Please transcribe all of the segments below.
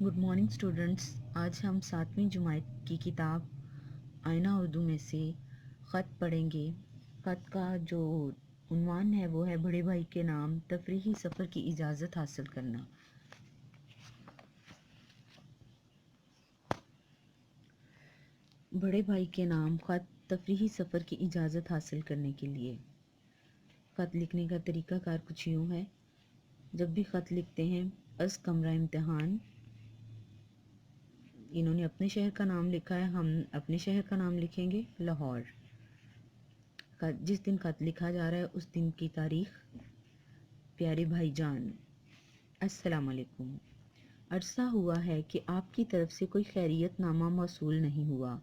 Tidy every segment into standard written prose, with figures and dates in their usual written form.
Good morning students. आज हम 7वीं जमात की किताब आईना उर्दू में से ख़त पढ़ेंगे। ख़त का जो उन्वान है वो है बड़े भाई के नाम तफरीही सफ़र की इजाज़त हासिल करना। बड़े भाई के नाम ख़त तफरीही सफ़र की इजाज़त हासिल करने के लिए। ख़त लिखने का तरीक़ाकार कुछ यूँ है। जब भी ख़त लिखते हैं अस कमरा इम्तिहान, इन्होंने अपने शहर का नाम लिखा है, हम अपने शहर का नाम लिखेंगे लाहौर। जिस दिन ख़त लिखा जा रहा है उस दिन की तारीख़। प्यारे भाईजान, अस्सलाम वालेकुम। अरसा हुआ है कि आपकी तरफ से कोई खैरियत नामा मौसूल नहीं हुआ।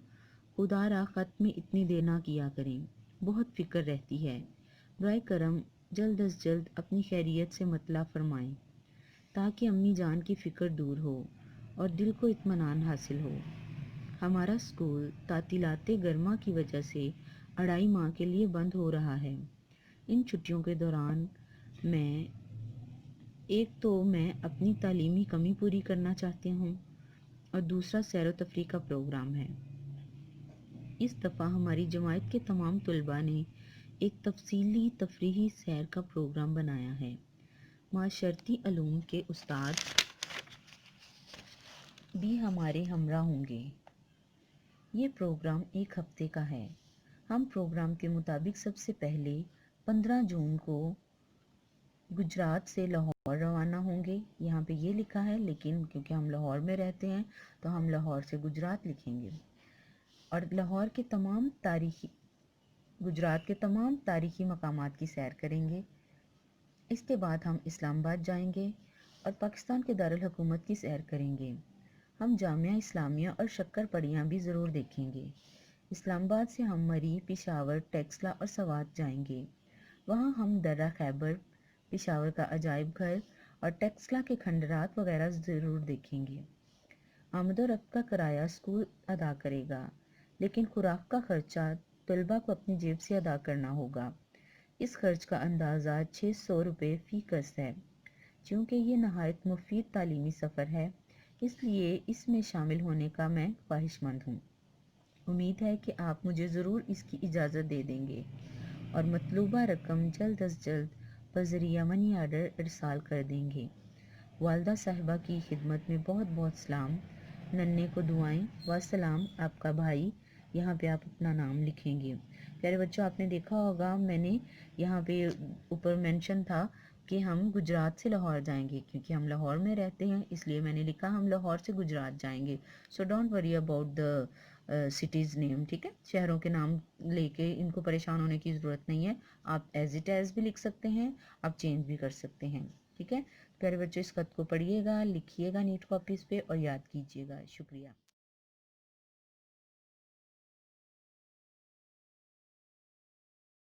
खुदारा ख़त में इतनी देर ना किया करें, बहुत फ़िक्र रहती है। बराए करम जल्द अज जल्द अपनी खैरियत से मतला फरमाएं ताकि अम्मी जान की फ़िक्र दूर हो और दिल को इत्मीनान हासिल हो। हमारा स्कूल तातीलाते गर्मा की वजह से 2.5 माह के लिए बंद हो रहा है। इन छुट्टियों के दौरान मैं अपनी तालीमी कमी पूरी करना चाहती हूँ और दूसरा सैर व तफरीह का प्रोग्राम है। इस दफ़ा हमारी जमात के तमाम तलबा ने एक तफसीली तफरीही सैर का प्रोग्राम बनाया है। माशरती अलूम के उस्ताद भी हमारे हमरा होंगे। ये प्रोग्राम 1 हफ्ते का है। हम प्रोग्राम के मुताबिक सबसे पहले 15 जून को गुजरात से लाहौर रवाना होंगे। यहाँ पे ये लिखा है, लेकिन क्योंकि हम लाहौर में रहते हैं तो हम लाहौर से गुजरात लिखेंगे और गुजरात के तमाम तारीख़ी मकामात की सैर करेंगे। इसके बाद हम इस्लामाबाद जाएंगे और पाकिस्तान के दारुल हुकूमत की सैर करेंगे। हम जामिया इस्लामिया और शक्कर पड़ियाँ भी ज़रूर देखेंगे। इस्लामाबाद से हम मरी, पेशावर, टेक्सला और सवात जाएंगे। वहाँ हम दर्रा खैबर, पेशावर का अजायब घर और टेक्सला के खंडरात वगैरह ज़रूर देखेंगे। आमद और रफ्त का किराया स्कूल अदा करेगा, लेकिन खुराक का ख़र्चा तलबा को अपनी जेब से अदा करना होगा। इस खर्च का अंदाज़ा 600 रुपये फ़ी कस है। चूँकि ये नहायत मुफीद तालीमी सफ़र है, इसलिए इसमें शामिल होने का मैं ख्वाहिशमंद हूँ। उम्मीद है कि आप मुझे ज़रूर इसकी इजाज़त दे देंगे और मतलूबा रकम जल्द अज जल्द बज़रिया मनी आर्डर इरसाल कर देंगे। वालदा साहिबा की खिदमत में बहुत बहुत सलाम। नन्हे को दुआएं। वसलाम, आपका भाई। यहाँ पे आप अपना नाम लिखेंगे। प्यारे बच्चों, आपने देखा होगा मैंने यहाँ पे ऊपर मेंशन था कि हम गुजरात से लाहौर जाएंगे। क्योंकि हम लाहौर में रहते हैं इसलिए मैंने लिखा हम लाहौर से गुजरात जाएंगे। So don't worry about the cities name, ठीक है। शहरों के नाम लेके इनको परेशान होने की ज़रूरत नहीं है। आप एज इट एज भी लिख सकते हैं, आप चेंज भी कर सकते हैं, ठीक है। प्यारे बच्चों, इस खत को पढ़िएगा, लिखिएगा नीट कॉपीज़ पे और याद कीजिएगा। शुक्रिया।